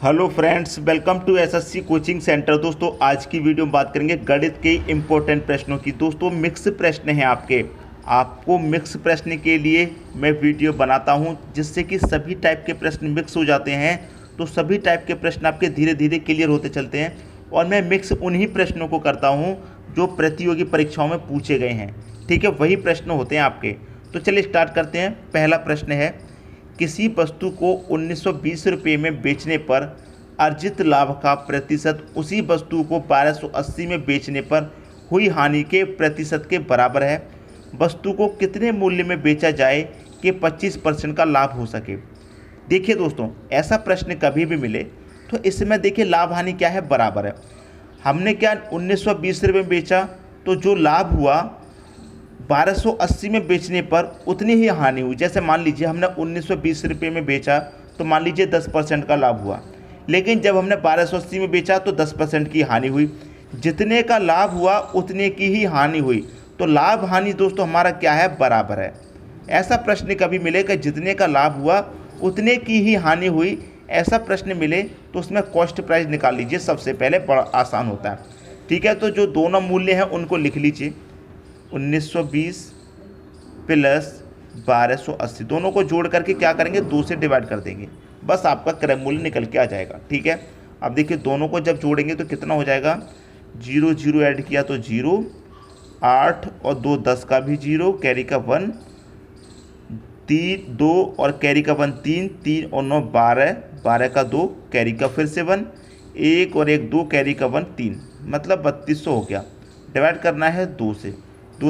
Hello friends, welcome to SSC coaching centre. दोस्तों आज की वीडियो में बात करेंगे गणित के इम्पोर्टेंट प्रश्नों की। दोस्तों मिक्स प्रश्न हैं आपको मिक्स प्रश्न के लिए मैं वीडियो बनाता हूं, जिससे कि सभी टाइप के प्रश्न मिक्स हो जाते हैं। तो सभी टाइप के प्रश्न आपके धीरे धीरे क्लियर होते चलते हैं और मैं मिक्स उन्हीं प्रश्नों को करता हूँ जो प्रतियोगी परीक्षाओं में पूछे गए हैं। ठीक है, वही प्रश्न होते हैं आपके। तो चलिए स्टार्ट करते हैं। पहला प्रश्न है, किसी वस्तु को 1920 रुपये में बेचने पर अर्जित लाभ का प्रतिशत उसी वस्तु को 1280 में बेचने पर हुई हानि के प्रतिशत के बराबर है। वस्तु को कितने मूल्य में बेचा जाए कि 25% का लाभ हो सके। देखिए दोस्तों, ऐसा प्रश्न कभी भी मिले तो इसमें देखिए लाभ हानि क्या है, बराबर है। हमने क्या 1920 रुपये में बेचा, तो जो लाभ हुआ 1280 में बेचने पर उतनी ही हानि हुई। जैसे मान लीजिए हमने 1920 रुपये में बेचा तो मान लीजिए 10% का लाभ हुआ, लेकिन जब हमने 1280 में बेचा तो 10% की हानि हुई। जितने का लाभ हुआ उतने की ही हानि हुई। तो लाभ हानि दोस्तों हमारा क्या है, बराबर है। ऐसा प्रश्न कभी मिले कि जितने का लाभ हुआ उतने की ही हानि हुई, ऐसा प्रश्न मिले तो उसमें कॉस्ट प्राइस निकाल लीजिए। सबसे पहले बड़ा आसान होता है। ठीक है, तो जो दोनों मूल्य हैं उनको लिख लीजिए। 1920 प्लस 1280 दोनों को जोड़ करके क्या करेंगे, 2 से डिवाइड कर देंगे, बस आपका क्रय मूल्य निकल के आ जाएगा। ठीक है, अब देखिए दोनों को जब जोड़ेंगे तो कितना हो जाएगा, 0 0 ऐड किया तो 0, 8 और 2 10 का भी 0, कैरी का 1, 3 2 और कैरी का 1 3, 3 और 9 12, 12 का 2, कैरी का फिर से 1, 1 और 1 2, कैरी का 1 3, मतलब 3200 हो गया। डिवाइड करना है 2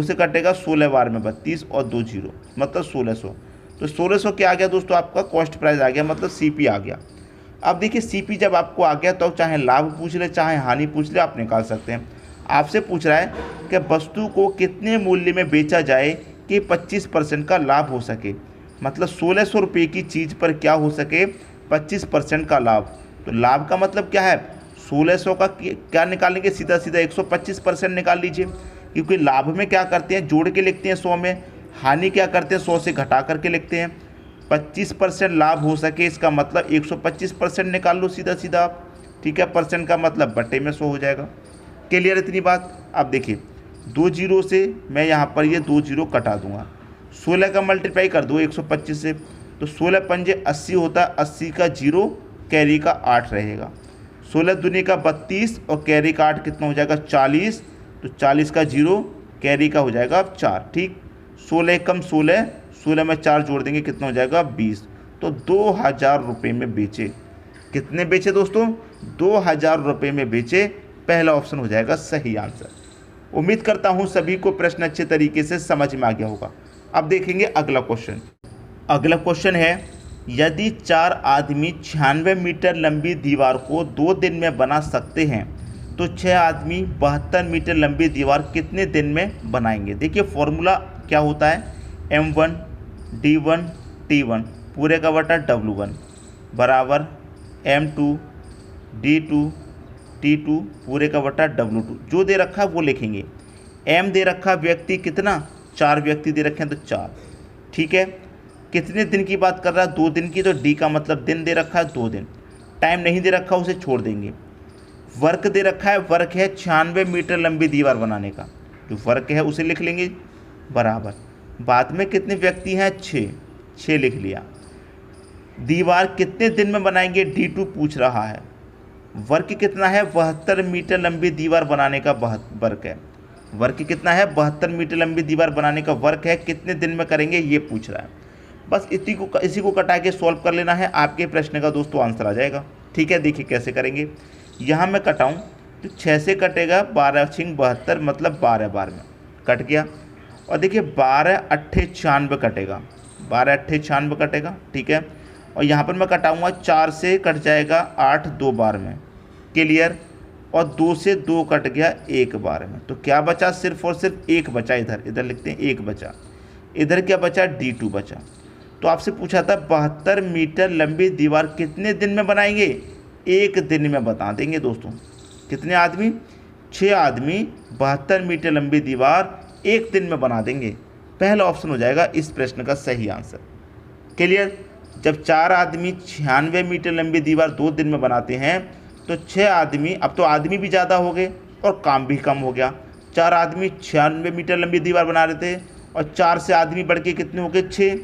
से कटेगा 16 बार में 32 और 2 0, मतलब 1600। तो 1600 क्या आ गया दोस्तों, आपका कॉस्ट प्राइस आ गया, मतलब सीपी आ गया। अब देखिए सीपी जब आपको आ गया तो चाहे लाभ पूछ ले चाहे हानि पूछ ले, आप निकाल सकते हैं। आपसे पूछ रहा है कि वस्तु को कितने मूल्य में बेचा जाए कि 25% का लाभ हो सके। मतलब 1600 रुपये की चीज़ पर क्या हो सके, 25% का लाभ। तो लाभ का मतलब क्या है, 1600 का क्या निकालेंगे, सीधा सीधा 125% निकाल लीजिए, क्योंकि लाभ में क्या करते हैं, जोड़ के लिखते हैं 100 में, हानि क्या करते हैं 100 से घटा करके लिखते हैं। 25% लाभ हो सके, इसका मतलब 125% निकाल लो सीधा सीधा आप। ठीक है, परसेंट का मतलब बटे में 100 हो जाएगा। क्लियर इतनी बात। अब देखिए 2 0 से मैं यहाँ पर ये 2 0 कटा दूंगा, 16 का मल्टीप्लाई कर दो 125 से, तो 16 पंजे 80 होता है, 80 का 0, कैरी का 8 रहेगा। 16 दूनी का 32 और कैरी का 8 कितना हो जाएगा, 40, तो 40 का 0, कैरी का हो जाएगा अब 4। ठीक, 16 कम 16, 16 में 4 जोड़ देंगे कितना हो जाएगा 20। तो 2000 रुपये में बेचे। कितने बेचे दोस्तों, 2000 रुपये में बेचे। पहला ऑप्शन हो जाएगा सही आंसर। उम्मीद करता हूँ सभी को प्रश्न अच्छे तरीके से समझ में आ गया होगा। अब देखेंगे अगला क्वेश्चन। अगला क्वेश्चन है, यदि 4 आदमी 96 मीटर लंबी दीवार को 2 दिन में बना सकते हैं तो 6 आदमी 72 मीटर लंबी दीवार कितने दिन में बनाएंगे। देखिए फॉर्मूला क्या होता है, M1 D1 T1 पूरे का बटा W1 बराबर M2 D2 T2 पूरे का बटा W2। जो दे रखा है वो लिखेंगे। M दे रखा व्यक्ति कितना, 4 व्यक्ति दे रखे हैं तो 4। ठीक है, कितने दिन की बात कर रहा है, 2 दिन की, तो D का मतलब दिन दे रखा है 2 दिन। टाइम नहीं दे रखा, उसे छोड़ देंगे। वर्क दे रखा है, वर्क है 96 मीटर लंबी दीवार बनाने का, जो वर्क है उसे लिख लेंगे बराबर। बाद में कितने व्यक्ति हैं, 6 लिख लिया। दीवार कितने दिन में बनाएंगे, D2 पूछ रहा है। वर्क कितना है, 72 मीटर लंबी दीवार बनाने का वर्क है। वर्क कितना है, 72 मीटर लंबी दीवार बनाने का वर्क है, कितने दिन में करेंगे ये पूछ रहा है। बस इसी को कटा के सॉल्व कर लेना है, आपके प्रश्न का दोस्तों आंसर आ जाएगा। ठीक है, देखिए कैसे करेंगे। यहाँ मैं कटाऊँ तो 6 से कटेगा 12 छिंग 72, मतलब 12 बार में कट गया। और देखिए 12 अट्ठे 96 कटेगा, 12 अट्ठे 96 कटेगा। ठीक है, और यहाँ पर मैं कटाऊँगा 4 से कट जाएगा 8 2 बार में, क्लियर। और 2 से 2 कट गया 1 बार में, तो क्या बचा, सिर्फ और सिर्फ 1 बचा। इधर लिखते हैं 1 बचा। इधर क्या बचा, D2 बचा। तो आपसे पूछा था 72 मीटर लंबी दीवार कितने दिन में बनाएंगे, 1 दिन में बता देंगे दोस्तों। कितने आदमी, 6 आदमी 72 मीटर लंबी दीवार 1 दिन में बना देंगे। पहला ऑप्शन हो जाएगा इस प्रश्न का सही आंसर। क्लियर। जब 4 आदमी 96 मीटर लंबी दीवार 2 दिन में बनाते हैं तो 6 आदमी, अब तो आदमी भी ज़्यादा हो गए और काम भी कम हो गया। 4 आदमी 96 मीटर लंबी दीवार बना रहे थे और 4 से आदमी बढ़ के कितने हो गए 6,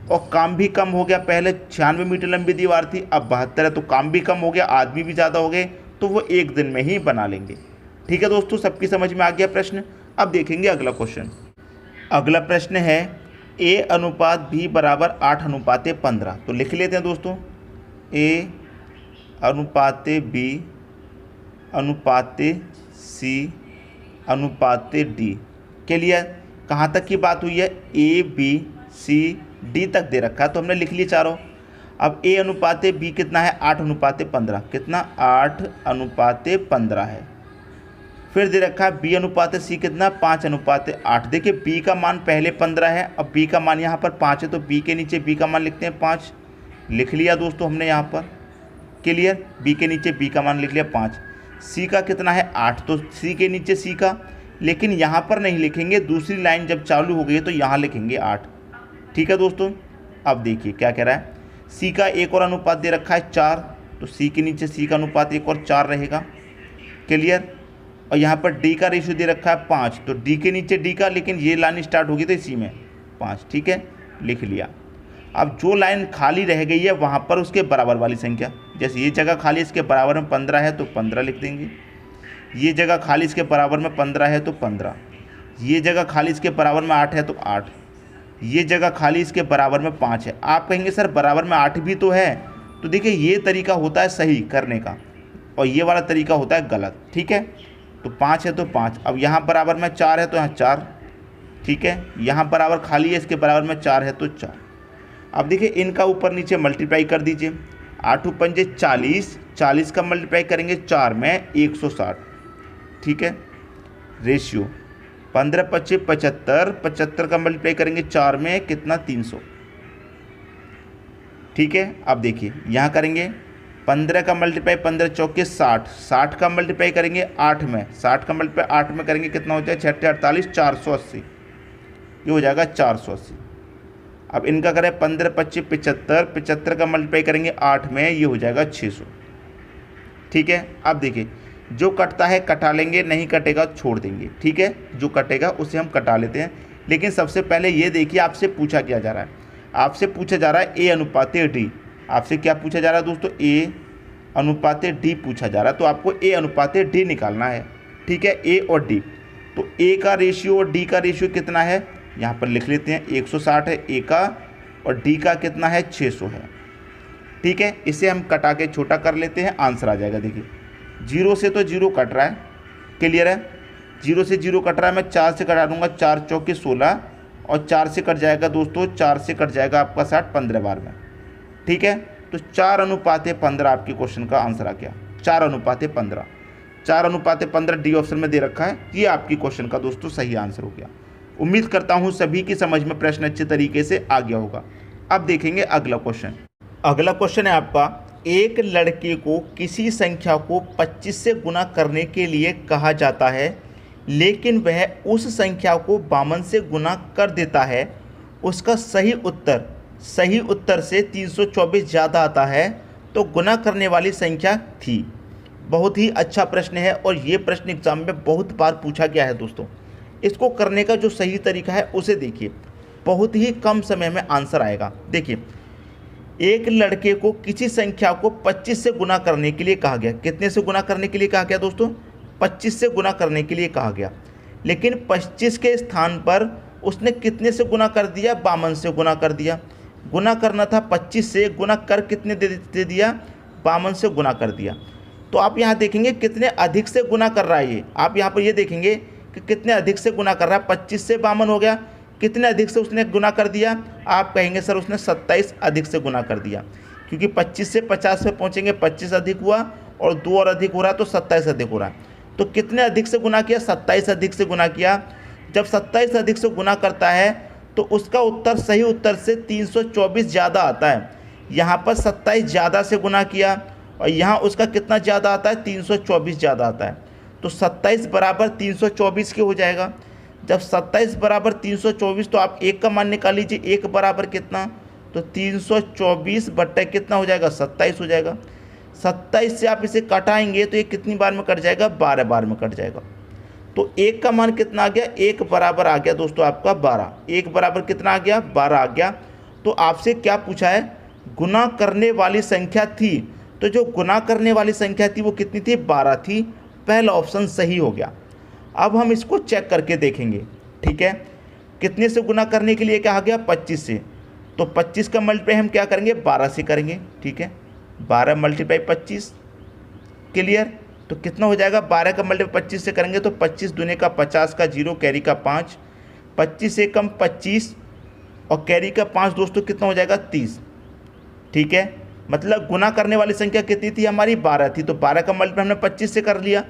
और काम भी कम हो गया। पहले 96 मीटर लंबी दीवार थी, अब 72 है, तो काम भी कम हो गया, आदमी भी ज़्यादा हो गए, तो वो 1 दिन में ही बना लेंगे। ठीक है दोस्तों, सबकी समझ में आ गया प्रश्न। अब देखेंगे अगला क्वेश्चन। अगला प्रश्न है A अनुपात B बराबर 8:15। तो लिख लेते हैं दोस्तों, A अनुपात B अनुपात C अनुपात D के लिए कहाँ तक की बात हुई है, A B C D तक दे रखा है, तो हमने लिख लिए चारों। अब A अनुपात B कितना है, 8:15। कितना, 8:15 है। फिर दे रखा है B अनुपात C कितना, 5:8। देखिए B का मान पहले 15 है, अब B का मान यहाँ पर 5 है, तो B के नीचे B का मान लिखते हैं 5। लिख लिया दोस्तों हमने यहाँ पर, क्लियर। B के नीचे B का मान लिख लिया 5। C का कितना है, 8, तो C के नीचे C का, लेकिन यहाँ पर नहीं लिखेंगे, दूसरी लाइन जब चालू हो गई है तो यहाँ लिखेंगे 8। ठीक है दोस्तों। अब देखिए क्या कह रहा है, C का एक और अनुपात दे रखा है 4, तो C के नीचे C का अनुपात एक और 4 रहेगा, क्लियर। और यहाँ पर D का रेशियो दे रखा है 5, तो D के नीचे D का, लेकिन ये लाइन स्टार्ट होगी तो इसी में 5। ठीक है, लिख लिया। अब जो लाइन खाली रह गई है वहाँ पर उसके बराबर वाली संख्या, जैसे ये जगह खाली इसके बराबर में 15 है तो 15 लिख देंगे, ये जगह खाली इसके बराबर में 15 है तो 15, ये जगह खाली इसके बराबर में 8 है तो 8, ये जगह खाली इसके बराबर में 5 है। आप कहेंगे सर बराबर में 8 भी तो है, तो देखिए ये तरीका होता है सही करने का और ये वाला तरीका होता है गलत। ठीक है, तो 5 है तो 5। अब यहाँ बराबर में 4 है तो यहाँ 4, ठीक है। यहाँ बराबर खाली है, इसके बराबर में 4 है तो 4। अब देखिए इनका ऊपर नीचे मल्टीप्लाई कर दीजिए, 8 × 5 = 40, 40 का मल्टीप्लाई करेंगे 4 में 160। ठीक है, रेशियो 15 × 5 = 75, 75 का मल्टीप्लाई करेंगे 4 में कितना, 300। ठीक है, अब देखिए यहाँ करेंगे 15 का मल्टीप्लाई 15 × 4 = 60, 60 का मल्टीप्लाई करेंगे 8 में, 60 का मल्टीप्लाई 8 में करेंगे कितना हो जाए, 6 × 48, 480, ये हो जाएगा 480। अब इनका करें 15 × 25 = 75, 75 का मल्टीप्लाई करेंगे 8 में, ये हो जाएगा 600। ठीक है, अब देखिए जो कटता है कटा लेंगे, नहीं कटेगा छोड़ देंगे। ठीक है, जो कटेगा उसे हम कटा लेते हैं, लेकिन सबसे पहले ये देखिए आपसे पूछा क्या जा रहा है, आपसे पूछा जा रहा है A अनुपात D। आपसे क्या पूछा जा रहा है दोस्तों, A अनुपात D पूछा जा रहा है, तो आपको A अनुपात D निकालना है। ठीक है, A और D, तो A का रेशियो और D का रेशियो कितना है, यहाँ पर लिख लेते हैं 160 है A का और D का कितना है, 600 है। ठीक है, इसे हम कटा के छोटा कर लेते हैं, आंसर आ जाएगा। देखिए 0 से तो 0 कट रहा है, क्लियर है, 0 से 0 कट रहा है, मैं 4 से कटा दूंगा, 4 × 4 = 16 और 4 से कट जाएगा दोस्तों, 4 से कट जाएगा आपका 60, 15 बार में। ठीक है, तो 4:15 आपके क्वेश्चन का आंसर आ गया, 4:15। 4:15 डी ऑप्शन में दे रखा है, ये आपकी क्वेश्चन का दोस्तों सही आंसर हो गया। उम्मीद करता हूँ सभी की समझ में प्रश्न अच्छे तरीके से आ गया होगा। अब देखेंगे अगला क्वेश्चन। अगला क्वेश्चन है आपका, एक लड़के को किसी संख्या को 25 से गुना करने के लिए कहा जाता है, लेकिन वह उस संख्या को 52 से गुना कर देता है। उसका सही उत्तर से 324 ज़्यादा आता है, तो गुना करने वाली संख्या थी। बहुत ही अच्छा प्रश्न है और ये प्रश्न एग्जाम में बहुत बार पूछा गया है दोस्तों। इसको करने का जो सही तरीका है उसे देखिए, बहुत ही कम समय में आंसर आएगा। देखिए एक लड़के को किसी संख्या को 25 से गुना करने के लिए कहा गया। कितने से गुना करने के लिए कहा गया दोस्तों, 25 से गुना करने के लिए कहा गया, लेकिन 25 के स्थान पर उसने कितने से गुना कर दिया, 52 से गुना कर दिया। गुना करना था 25 से, गुना कर कितने दे दिया, 52 से गुना कर दिया। तो आप यहाँ देखेंगे कितने अधिक से गुना कर रहा है ये, आप यहाँ पर ये देखेंगे कि कितने अधिक से गुना कर रहा है। 25 से 52 हो गया, कितने अधिक से उसने गुना कर दिया, आप कहेंगे सर उसने 27 अधिक से गुना कर दिया, क्योंकि 25 से 50 पे पहुँचेंगे, 25 अधिक हुआ और 2 और अधिक हो रहा है तो 27 अधिक हो रहा है। तो कितने अधिक से गुना किया, 27 अधिक से गुना किया। जब 27 अधिक से गुना करता है तो उसका उत्तर सही उत्तर से 324 ज़्यादा आता है। यहाँ पर 27 ज़्यादा से गुना किया और यहाँ उसका कितना ज़्यादा आता है, 324 ज़्यादा आता है। तो 27 बराबर 324 के हो जाएगा। जब 27 बराबर 324 तो आप 1 का मान निकाल लीजिए, 1 बराबर कितना, तो 324 बट्टे कितना हो जाएगा, 27 हो जाएगा। 27 से आप इसे कटाएंगे तो ये कितनी बार में कट जाएगा, 12 बार में कट जाएगा। तो 1 का मान कितना आ गया, 1 बराबर आ गया दोस्तों आपका 12। 1 बराबर कितना आ गया, 12 आ गया। तो आपसे क्या पूछा है, गुना करने वाली संख्या थी, तो जो गुना करने वाली संख्या थी वो कितनी थी, 12 थी। पहला ऑप्शन सही हो गया। अब हम इसको चेक करके देखेंगे, ठीक है। कितने से गुना करने के लिए क्या आ गया, 25 से, तो 25 का मल्टीप्लाई हम क्या करेंगे, 12 से करेंगे, ठीक है। 12 मल्टीप्लाई 25, क्लियर। तो कितना हो जाएगा, 12 का मल्टीप्लाई 25 से करेंगे तो 25 दूने का 50 का 0, कैरी का 5, 25 से कम 25 और कैरी का 5 दोस्तों कितना हो जाएगा, 30, ठीक है। मतलब गुना करने वाली संख्या कितनी थी हमारी, 12 थी। तो 12 का मल्टीप्लाई हमने 25 से कर लिया,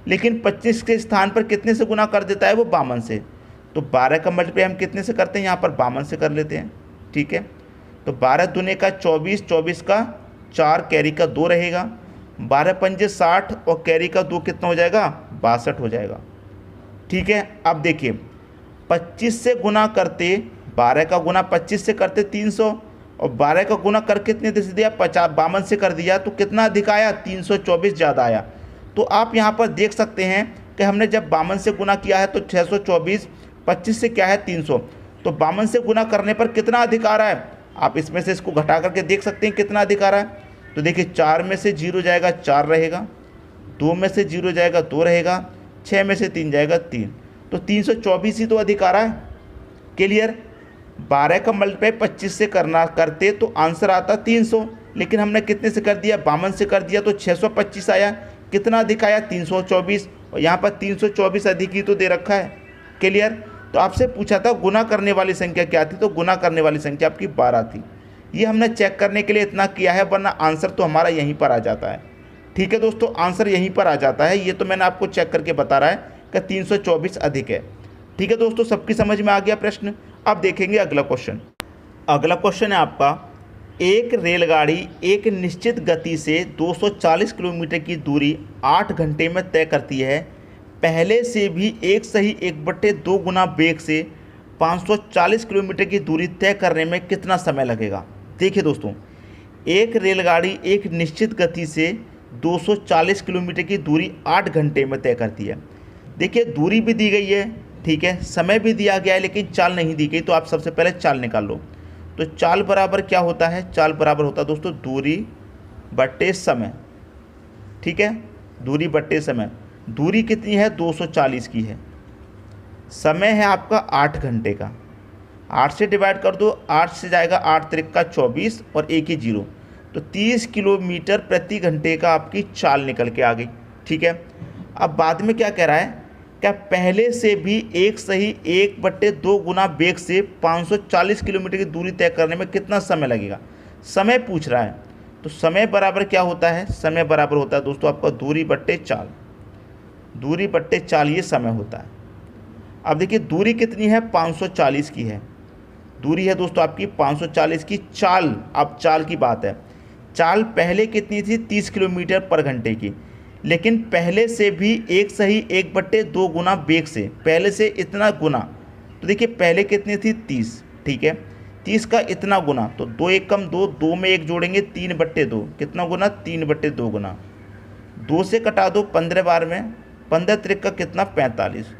लेकिन 25 के स्थान पर कितने से गुना कर देता है वो, 52 से। तो 12 का मल्टीप्लाई हम कितने से करते हैं, यहाँ पर 52 से कर लेते हैं, ठीक है। तो 12 दूने का 24, 24 का 4, कैरी का 2 रहेगा, 12 पंजे 60 और कैरी का 2 कितना हो जाएगा, 62 हो जाएगा, ठीक है। अब देखिए 25 से गुना करते, 12 का गुना 25 से करते 300 और 12 का गुना कर कितने से दिया, 52 से कर दिया, तो कितना अधिक आया, 324 ज़्यादा आया। तो आप यहाँ पर देख सकते हैं कि हमने जब 52 से गुना किया है तो 624, 25 से क्या है 300, तो 52 से गुना करने पर कितना अधिक आ रहा है, आप इसमें से इसको घटा करके देख सकते हैं कितना अधिक आ रहा है। तो देखिए 4 में से 0 जाएगा 4 रहेगा, 2 में से 0 जाएगा 2 रहेगा, 6 में से 3 जाएगा 3, तो 324 ही तो अधिक आ रहा है, क्लियर। 12 का मल्टीप्लाई 25 से करते तो आंसर आता 300, लेकिन हमने कितने से कर दिया, 52 से कर दिया तो 625 आया। कितना अधिक आया, 324, और यहाँ पर 324 अधिक ही तो दे रखा है, क्लियर। तो आपसे पूछा था गुना करने वाली संख्या क्या थी, तो गुना करने वाली संख्या आपकी 12 थी। ये हमने चेक करने के लिए इतना किया है, वरना आंसर तो हमारा यहीं पर आ जाता है, ठीक है दोस्तों। आंसर यहीं पर आ जाता है, ये तो मैंने आपको चेक करके बता रहा है कि 324 अधिक है, ठीक है दोस्तों। सबकी समझ में आ गया प्रश्न। अब देखेंगे अगला क्वेश्चन। अगला क्वेश्चन है आपका, एक रेलगाड़ी एक निश्चित गति से 240 किलोमीटर की दूरी 8 घंटे में तय करती है। पहले से भी एक सही 1/2 गुना वेग से 540 किलोमीटर की दूरी तय करने में कितना समय लगेगा। देखिए दोस्तों, एक रेलगाड़ी एक निश्चित गति से 240 किलोमीटर की दूरी 8 घंटे में तय करती है। देखिए दूरी भी दी गई है, ठीक है, समय भी दिया गया है, लेकिन चाल नहीं दी गई। तो आप सबसे पहले चाल निकाल लो। तो चाल बराबर क्या होता है, चाल बराबर होता है दोस्तों दूरी बट्टे समय, ठीक है, दूरी बट्टे समय। दूरी कितनी है, 240 की है, समय है आपका 8 घंटे का। 8 से डिवाइड कर दो, 8 से जाएगा 8 त्रिका 24 और 1 ही 0, तो 30 किलोमीटर प्रति घंटे का आपकी चाल निकल के आ गई, ठीक है। अब बाद में क्या कह रहा है, क्या पहले से भी एक सही 1/2 गुना वेग से 540 किलोमीटर की दूरी तय करने में कितना समय लगेगा, समय पूछ रहा है। तो समय बराबर क्या होता है, समय बराबर होता है दोस्तों आपका दूरी बट्टे चाल, दूरी बट्टे चाल ये समय होता है। अब देखिए दूरी कितनी है, 540 की है, दूरी है दोस्तों आपकी 540 की। चाल, अब चाल की बात है, चाल पहले कितनी थी, 30 किलोमीटर पर घंटे की, लेकिन पहले से भी एक सही 1/2 गुना वेग से, पहले से इतना गुना। तो देखिए पहले कितनी थी, 30, ठीक है, 30 का इतना गुना, तो 2 1 कम 2, 2 में 1 जोड़ेंगे 3/2, कितना गुना, 3/2 गुना। 2 से कटा दो 15 बार में, 15 त्रिक का कितना, 45।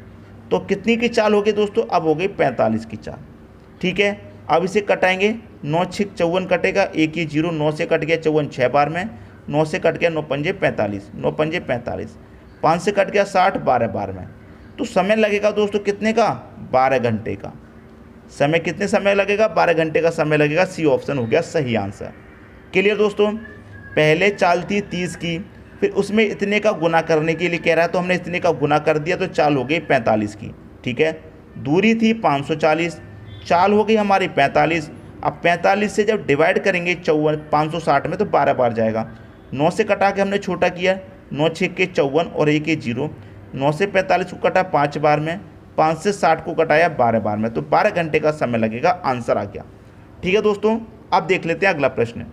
तो कितनी की चाल हो गई दोस्तों, अब हो गई 45 की चाल, ठीक है। अब इसे कटाएंगे, 9 6 54 कटेगा, 1 ही 0, 9 से कट गया 54 6 बार में, 9 से कट गया 9 पंजे 45, 9 पंजे 45, 5 से कट गया 60 12 बार में। तो समय लगेगा दोस्तों कितने का, 12 घंटे का। समय कितने समय लगेगा, 12 घंटे का समय लगेगा। सी ऑप्शन हो गया सही आंसर, क्लियर दोस्तों। पहले चाल थी 30 की, फिर उसमें इतने का गुना करने के लिए कह रहा है, तो हमने इतने का गुना कर दिया, तो चाल हो गई 45 की, ठीक है। दूरी थी 540, चाल हो गई हमारी 45। अब 45 से जब डिवाइड करेंगे 560 में तो 12 बार जाएगा। 9 से कटा के हमने छोटा किया, 9 6 के 54 और 1 के 0, 9 से 45 को कटा 5 बार में, 5 से 60 को कटाया 12 बार में, तो 12 घंटे का समय लगेगा, आंसर आ गया, ठीक है दोस्तों। अब देख लेते हैं अगला प्रश्न।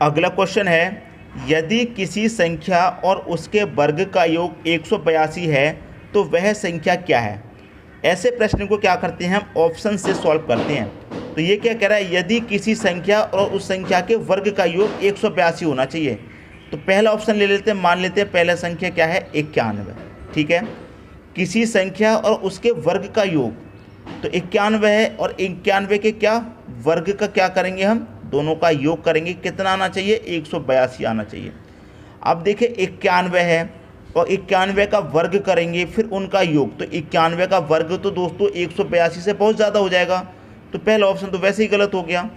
अगला क्वेश्चन है, यदि किसी संख्या और उसके वर्ग का योग 182 है तो वह संख्या क्या है। ऐसे प्रश्न को क्या करते हैं हम, ऑप्शन से सॉल्व करते हैं। तो ये क्या कह रहा है, यदि किसी संख्या और उस संख्या के वर्ग का योग 182 होना चाहिए। तो पहला ऑप्शन ले लेते हैं, मान लेते हैं पहला संख्या क्या है 91, ठीक है। किसी संख्या और उसके वर्ग का योग, तो 91 है और 91 के क्या वर्ग का क्या करेंगे हम, दोनों का योग करेंगे, कितना आना चाहिए 182 आना चाहिए। अब देखिए 91 है और 91 का वर्ग करेंगे फिर उनका योग, तो 91 का वर्ग तो दोस्तों 182 से बहुत ज़्यादा हो जाएगा, तो पहला ऑप्शन तो वैसे ही गलत हो गया।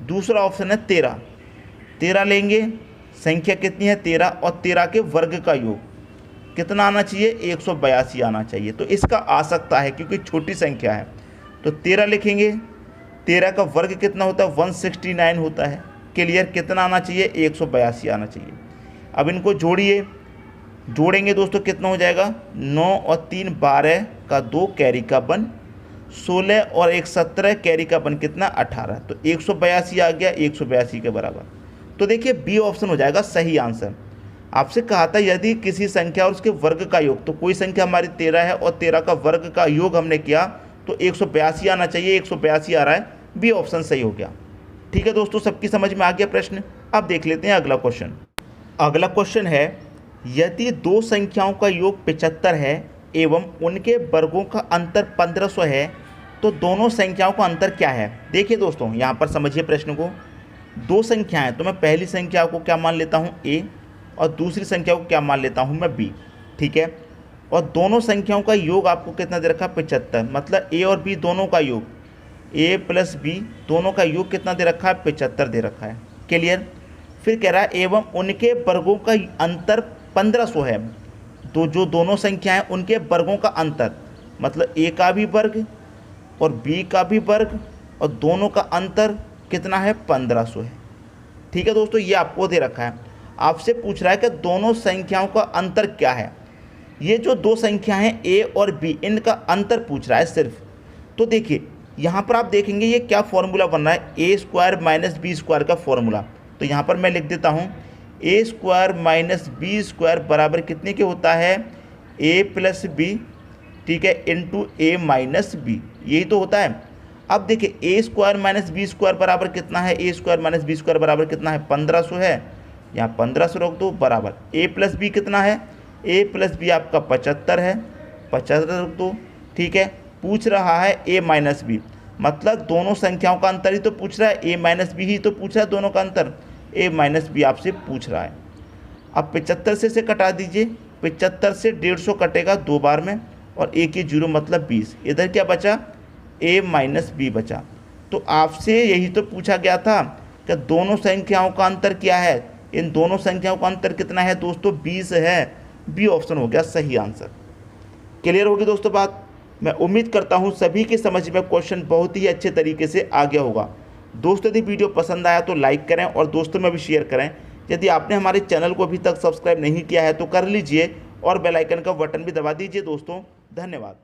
दूसरा ऑप्शन है 13, 13 लेंगे, संख्या कितनी है 13 और 13 के वर्ग का योग कितना आना चाहिए 182 आना चाहिए। तो इसका आ सकता है क्योंकि छोटी संख्या है, तो 13 लिखेंगे, 13 का वर्ग कितना होता है 169 होता है, क्लियर, कितना आना चाहिए 182 आना चाहिए। अब इनको जोड़िए, जोड़ेंगे दोस्तों कितना हो जाएगा 9 और 3 12 का 2 कैरी का बन 16 और 1 17 कैरी का बन कितना 18, तो 182 आ गया 182 के बराबर। तो देखिए बी ऑप्शन हो जाएगा सही आंसर। आपसे कहा था यदि किसी संख्या और उसके वर्ग का योग, तो कोई संख्या हमारी 13 है और 13 का वर्ग का योग हमने किया तो 182 आना चाहिए, 182 आ रहा है, बी ऑप्शन सही हो गया। ठीक है दोस्तों, सबकी समझ में आ गया प्रश्न। अब देख लेते हैं अगला क्वेश्चन। अगला क्वेश्चन है, यदि दो संख्याओं का योग 75 है एवं उनके वर्गों का अंतर 1500 है तो दोनों संख्याओं का अंतर क्या है। देखिए दोस्तों यहाँ पर समझिए प्रश्न को, दो संख्याएं, तो मैं पहली संख्या को क्या मान लेता हूँ a और दूसरी संख्या को क्या मान लेता हूँ मैं b, ठीक है। और दोनों संख्याओं का योग आपको कितना दे रखा है 75, मतलब a और b दोनों का योग, a प्लस b दोनों का योग कितना दे रखा है 75 दे रखा है, क्लियर। फिर कह रहा है एवं उनके वर्गों का अंतर 1500 है, तो जो दोनों संख्या हैं उनके वर्गों का अंतर, मतलब a का भी वर्ग और b का भी वर्ग और दोनों का अंतर कितना है 1500 है। ठीक है दोस्तों, ये आपको दे रखा है। आपसे पूछ रहा है कि दोनों संख्याओं का अंतर क्या है। ये जो दो संख्या हैं a और b, इनका अंतर पूछ रहा है सिर्फ। तो देखिए यहाँ पर आप देखेंगे ये क्या फॉर्मूला बन रहा है, a square minus B square का फॉर्मूला। तो यहाँ पर मैं लिख देता हूँ a square minus B square बराबर कितने के होता है a प्लस बी, ठीक है, इंटू a माइनस बी, यही तो होता है। अब देखिए a square minus B square बराबर कितना है, a square minus B square बराबर कितना है 1500 है, यहाँ 1500 रख दो बराबर a प्लस बी कितना है, a प्लस बी आपका 75 है, 75 रख दो, ठीक है। पूछ रहा है a माइनस बी, मतलब दोनों संख्याओं का अंतर ही तो पूछ रहा है, a माइनस बी ही तो पूछ रहा है दोनों का अंतर, a माइनस बी आपसे पूछ रहा है। अब 75 से कटा दीजिए, 75 से 150 कटेगा 2 बार में और a की 0 मतलब 20, इधर क्या बचा a माइनस बी बचा। तो आपसे यही तो पूछा गया था कि दोनों संख्याओं का अंतर क्या है, इन दोनों संख्याओं का अंतर कितना है दोस्तों 20 है, बी ऑप्शन हो गया सही आंसर। क्लियर होगी दोस्तों बात। मैं उम्मीद करता हूँ सभी की समझ में क्वेश्चन बहुत ही अच्छे तरीके से आ गया होगा। दोस्तों यदि वीडियो पसंद आया तो लाइक करें और दोस्तों में भी शेयर करें। यदि आपने हमारे चैनल को अभी तक सब्सक्राइब नहीं किया है तो कर लीजिए और बेल आइकन का बटन भी दबा दीजिए दोस्तों। धन्यवाद।